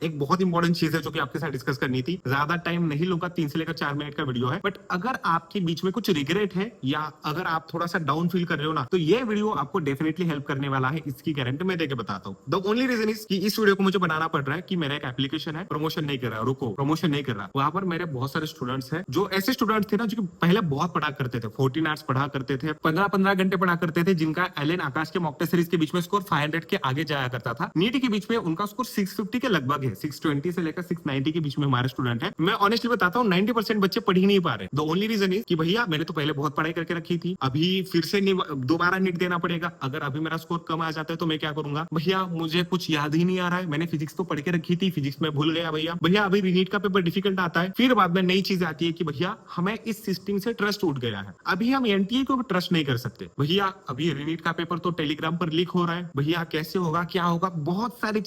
एक बहुत इंपॉर्टेंट चीज है जो कि आपके साथ डिस्कस करनी थी। ज्यादा टाइम नहीं लूंगा, 3 से लेकर 4 मिनट का वीडियो है। बट अगर आपके बीच में कुछ रिग्रेट है या अगर आप थोड़ा सा डाउन फील कर रहे हो ना, तो ये वीडियो आपको डेफिनेटली हेल्प करने वाला है। इसकी गारंटी मैं देके बताता हूँ। द ओनली रीजन इज कि इस वीडियो को मुझे बनाना पड़ रहा है कि मेरा एक एप्लीकेशन है, प्रमोशन नहीं कर रहा, रुको प्रमोशन नहीं कर रहा। वहां पर मेरे बहुत सारे स्टूडेंट्स हैं जो ऐसे स्टूडेंट्स थे ना जो कि पहले बहुत पढ़ा करते थे, 14 आवर्स पढ़ा करते थे, 15-15 घंटे पढ़ा करते थे, जिनका एलन आकाश के मॉक टेस्ट सीरीज के बीच में स्कोर 500 के आगे जाया करता था। नीट के बीच में उनका स्कोर 650 के लगभग है, 620 से लेकर 690 के बीच में हमारे स्टूडेंट है। मैं ऑनेस्टली बताता हूँ 90% बच्चे पढ़ ही नहीं पा रहे। द ओनली रीजन इज कि भैया मैंने तो पहले बहुत पढ़ाई करके रखी थी, अभी फिर से दोबारा नीट देना पड़ेगा। अगर अभी मेरा स्कोर कम आ जाता है तो मैं क्या करूंगा? भैया मुझे कुछ याद ही नहीं आ रहा है, मैंने फिजिक्स तो पढ़ के रखी थी, फिजिक्स में भूल गया भैया। भैया अभी नीट का पेपर डिफिकल्ट आता है। फिर बाद में नई चीज आती है कि भैया हमें इस सिस्टम से ट्रस्ट उठ गया है, अभी हम एनटीए को ट्रस्ट नहीं कर सकते। भैया अभी नीट का पेपर तो टेलीग्राम पर लीक हो रहा है, भैया कैसे होगा, क्या होगा, बहुत सारी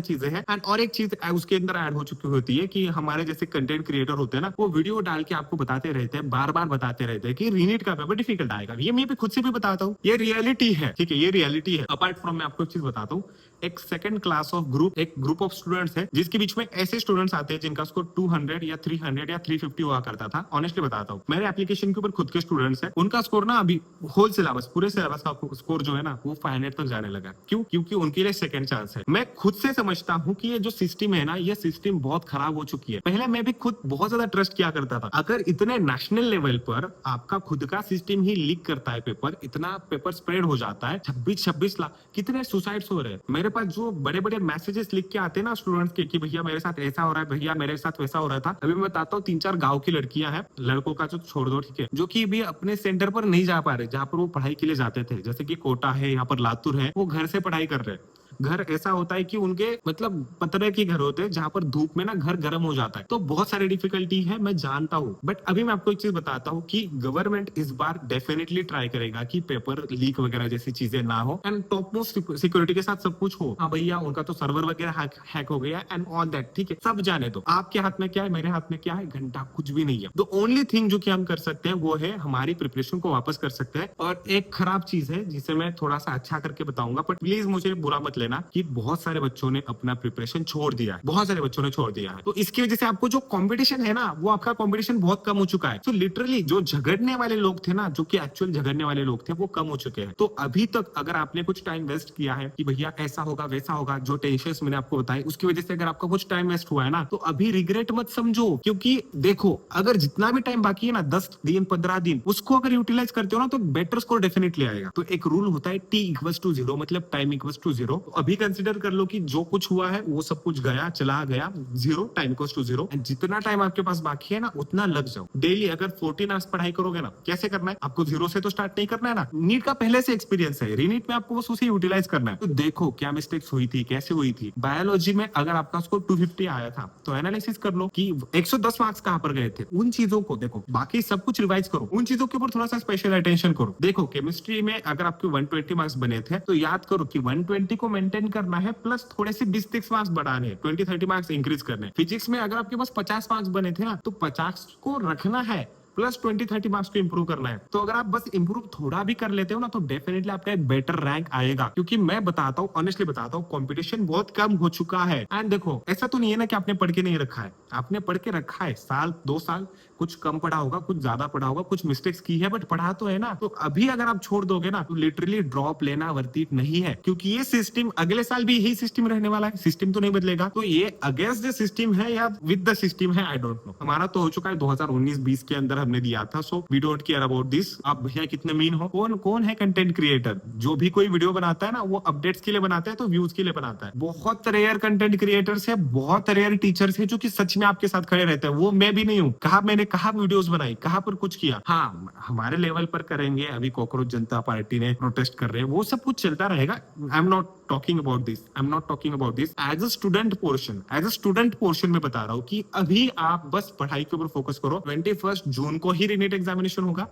चीजें हैं। एंड और एक चीज उसके अंदर ऐड हो चुकी होती है कि हमारे जैसे कंटेंट क्रिएटर होते हैं ना, वो वीडियो डाल के आपको बताते रहते हैं, बार बार बताते रहते हैं कि रीनीट का पेपर डिफिकल्ट आएगा। ये मैं भी खुद से भी बताता हूँ, ये रियलिटी है, ठीक है, ये रियलिटी है। अपार्ट फ्रॉम मैं आपको एक चीज बताता हूँ, एक सेकंड क्लास ऑफ ग्रुप, एक ग्रुप ऑफ स्टूडेंट्स है जिसके बीच में ऐसे स्टूडेंट्स आते हैं जिनका स्कोर 200 या 300 या 350 हुआ करता था। ऑनेस्टली बताता हूँ, मेरे एप्लीकेशन के ऊपर खुद के स्टूडेंट्स हैं, उनका स्कोर ना अभी होल सिलेबस, पूरे सिलेबस का स्कोर जो है ना वो 500 तक जाने लगा। क्यों? क्योंकि उनके लिए सेकंड चांस है। मैं खुद से समझता हूँ कि ये जो सिस्टम है ना, ये सिस्टम बहुत खराब हो चुकी है। पहले मैं भी खुद बहुत ज्यादा ट्रस्ट किया करता था। अगर इतने नेशनल लेवल पर आपका खुद का सिस्टम ही लीक करता है पेपर, इतना पेपर स्प्रेड हो जाता है, 26-26 लाख, कितने सुसाइड्स हो रहे हैं। मेरे पास जो बड़े बड़े मैसेजेस लिख के आते हैं ना स्टूडेंट्स के कि भैया मेरे साथ ऐसा हो रहा है, भैया मेरे साथ वैसा हो रहा था। अभी मैं बताता हूँ, 3-4 गाँव की लड़कियां हैं, लड़कों का जो छोड़ दो, ठीक है, जो कि भी अपने सेंटर पर नहीं जा पा रहे जहां पर वो पढ़ाई के लिए जाते थे, जैसे कि कोटा है, यहाँ पर लातूर है, वो घर से पढ़ाई कर रहे हैं। घर ऐसा होता है कि उनके मतलब पतरे के घर होते हैं जहां पर धूप में ना घर गर्म हो जाता है, तो बहुत सारी डिफिकल्टी है, मैं जानता हूँ। बट अभी मैं आपको एक चीज बताता हूँ कि गवर्नमेंट इस बार डेफिनेटली ट्राई करेगा कि पेपर लीक वगैरह जैसी चीजें ना हो एंड टॉप मोस्ट सिक्योरिटी के साथ सब कुछ हो। हाँ भैया उनका तो सर्वर वगैरह हैक हो गया एंड ऑल दैट, ठीक है, सब जाने दो। आपके हाथ में क्या है, मेरे हाथ में क्या है, घंटा कुछ भी नहीं है। द ओनली थिंग जो कि हम कर सकते हैं वो है हमारी प्रिपरेशन को वापस कर सकते हैं। और एक खराब चीज है जिसे मैं थोड़ा सा अच्छा करके बताऊंगा, बट प्लीज मुझे बुरा मत लेना कि बहुत सारे बच्चों ने अपना प्रिपरेशन छोड़ दिया है, बहुत सारे बच्चों ने छोड़ दिया है। तो इसकी वजह से आपको जो कंपटीशन है ना, वो आपका कंपटीशन बहुत कम हो चुका है। तो लिटरली जो झगड़ने वाले लोग थे ना, जो कि एक्चुअल झगड़ने वाले लोग थे, वो कम हो चुके हैं। तो अभी तक अगर आपने कुछ टाइम वेस्ट किया है कि भैया ऐसा होगा वैसा होगा, जो टेंशन मैंने आपको बताई, उसकी वजह से अगर आपका कुछ टाइम वेस्ट हुआ है ना, तो अभी रिग्रेट मत समझो। क्योंकि देखो, अगर जितना भी टाइम बाकी है ना, 10 दिन 15 दिन, उसको अगर यूटिलाइज करते हो ना, तो बेटर स्कोर डेफिनेटली आएगा। तो एक रूल होता है T=0, मतलब टाइम इक्वल्स टू 0। अभी कंसिडर कर लो कि जो कुछ हुआ है वो सब कुछ गया, चला गया, 0, टाइम इक्वल्स टू 0। एंड जितना टाइम आपके पास बाकी है ना, उतना लग जाओ। डेली अगर 14 आवर्स पढ़ाई करोगे ना, कैसे करना है आपको, 0 से तो स्टार्ट नहीं करना है ना। नीट का पहले से एक्सपीरियंस है, रीनीट में आपको बस उसे यूटिलाइज करना है। तो देखो क्या मिस्टेक्स हुई थी, कैसे हुई थी। बायोलॉजी में अगर आपका स्कोर 250 आया था, तो एनालिसिस कर लो कि 110 मार्क्स कहां पर गए थे। उन चीजों को देखो, बाकी सब कुछ रिवाइज करो, उन चीजों के ऊपर थोड़ा सा स्पेशल अटेंशन करो। देखो केमिस्ट्री में अगर आपके 120 मार्क्स बने थे, तो याद करो कि 120 को मेंटेन करना है, प्लस थोड़े से 20-30 मार्क्स बढ़ाने, 20-30 मार्क्स इंक्रीज करने। फिजिक्स में अगर आपके पास 50 मार्क्स बने थे ना, तो 50 को रखना है, प्लस 20-30 मार्क्स को इंप्रूव करना है। तो अगर आप बस इंप्रूव थोड़ा भी कर लेते हो ना, तो डेफिनेटली आपका एक बेटर रैंक आएगा। क्योंकि मैं बताता हूँ, ऑनेस्टली बताता हूँ, कंपटीशन बहुत कम हो चुका है। एंड देखो, ऐसा तो नहीं है ना कि आपने पढ़ के नहीं रखा है, आपने पढ़ के रखा है, साल 2 साल कुछ कम पढ़ा होगा, कुछ ज्यादा पढ़ा होगा, कुछ मिस्टेक्स की है, बट पढ़ा तो है ना। तो अभी अगर आप छोड़ दोगे ना, तो लिटरली ड्रॉप लेना वर्थ इट नहीं है। क्योंकि ये सिस्टम अगले साल भी यही सिस्टम रहने वाला है, सिस्टम तो नहीं बदलेगा। तो ये अगेंस्ट द सिस्टम है या विद द सिस्टम है, आई डोंट नो। हमारा तो हो चुका है 2019-20 के अंदर हमने दिया था, so we don't care about this. आप भैया कितने मीन हो, कौन कौन है कंटेंट क्रिएटर, जो भी कोई वीडियो बनाता है ना, वो अपडेट्स के लिए बनाता है, तो व्यूज के लिए बनाता है। बहुत रेयर कंटेंट क्रिएटर्स है, बहुत रेयर टीचर्स है जो कि सच में आपके साथ खड़े रहते हैं। वो मैं भी नहीं हूँ। कहा मैंने, कहा वीडियोस बनाई, कहां पर कुछ किया। हाँ हमारे लेवल पर करेंगे, अभी कॉकरोच जनता पार्टी ने प्रोटेस्ट कर रहे हैं, वो सब कुछ चलता रहेगा। I am not talking about this, I am not talking about this as a student portion, as a student portion में बता रहा हूँ कि अभी आप बस पढ़ाई के ऊपर फोकस करो। 21 जून को ही रीनीट एग्जामिनेशन होगा।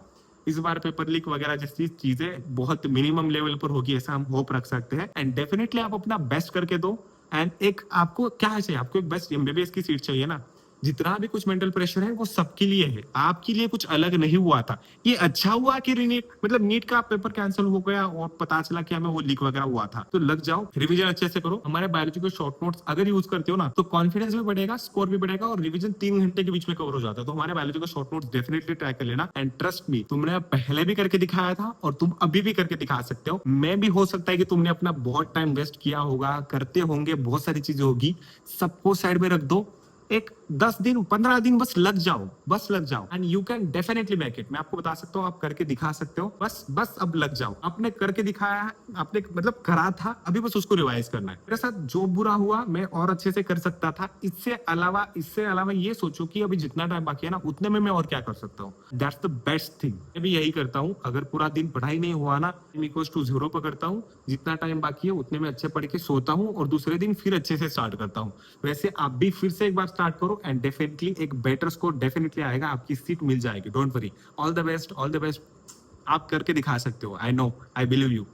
इस बार पेपर लीक वगैरह जैसी चीजें बहुत मिनिमम लेवल पर होगी, ऐसा हम होप रख सकते हैं। एंड डेफिनेटली आप अपना बेस्ट करके दो। एंड एक आपको क्या चाहिए, आपको एक बेस्ट एमबीबीएस की सीट चाहिए ना, जितना भी कुछ मेंटल प्रेशर है वो सबके लिए है, आपके लिए कुछ अलग नहीं हुआ था। ये अच्छा हुआ कि रीनीट मतलब नीट का पेपर कैंसिल हो गया और पता चला कि हमें वो लीक वगैरह हुआ था। तो लग जाओ, रिवीजन अच्छे से करो। हमारे बायोलॉजी के शॉर्ट नोट्स अगर यूज करते हो ना तो कॉन्फिडेंस भी बढ़ेगा, स्कोर भी बढ़ेगा और रिवीजन 3 घंटे के बीच में कवर हो जाता है। तो हमारे बायोलॉजी का शॉर्ट नोट्स डेफिनेटली ट्राई कर लेना। एंड ट्रस्ट मी, तुमने पहले भी करके दिखाया था और तुम अभी भी करके दिखा सकते हो। मैं भी हो सकता है कि तुमने अपना बहुत टाइम वेस्ट किया होगा, करते होंगे, बहुत सारी चीजें होगी, सबको साइड में रख दो। एक 10 दिन 15 दिन बस लग जाओ, बस लग जाओ and you can definitely make it. मैं आपको बता सकता हूँ, आप करके दिखा सकते हो। बस बस अब लग जाओ। आपने करके दिखाया है, आपने मतलब करा था, अभी बस उसको रिवाइज करना है। मेरे साथ जो बुरा हुआ मैं और अच्छे से कर सकता था। इससे अलावा ये सोचो कि अभी जितना टाइम बाकी है ना उतने में मैं और क्या कर सकता हूँ। That's the best thing. मैं भी यही करता हूँ। अगर पूरा दिन पढ़ाई नहीं हुआ ना, =0 पर करता हूँ। जितना टाइम बाकी है उतने में अच्छे पढ़ के सोता हूँ और दूसरे दिन फिर अच्छे से स्टार्ट करता हूँ। वैसे आप भी फिर से एक बार स्टार्ट करो एंड डेफिनेटली एक बेटर स्कोर डेफिनेटली आएगा, आपकी सीट मिल जाएगी। Don't worry. All the best, all the best. आप करके दिखा सकते हो। I know, I believe you.